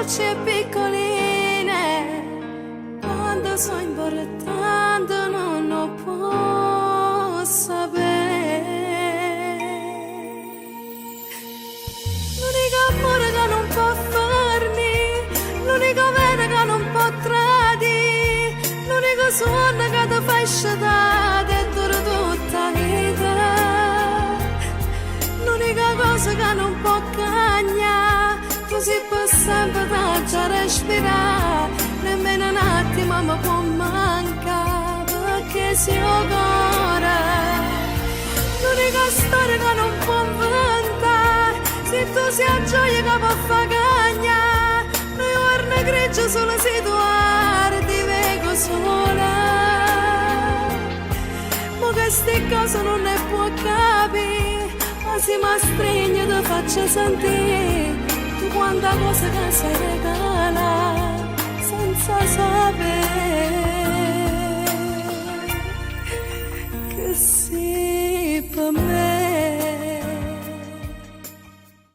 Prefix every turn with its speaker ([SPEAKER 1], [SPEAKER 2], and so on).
[SPEAKER 1] voci piccoline, quando sono importante non lo posso sapere. L'unico amore che non può farmi, l'unico bene che non può tradire, l'unico suono che ti fa sciatare dentro tutta la vita, l'unica cosa che non può cagnare, così può sempre darci a respirare, nemmeno un attimo mi può mancare, perché si cuore, l'unica storia che non può inventare, se tu sei a gioia che può far cagnare, noi giorni grigi solo situare, ti vengo sola, ma queste cose non ne può capire, ma se mi stringe ti faccio sentire, tu quanta cosa che sei regala, senza sapere che sei per me.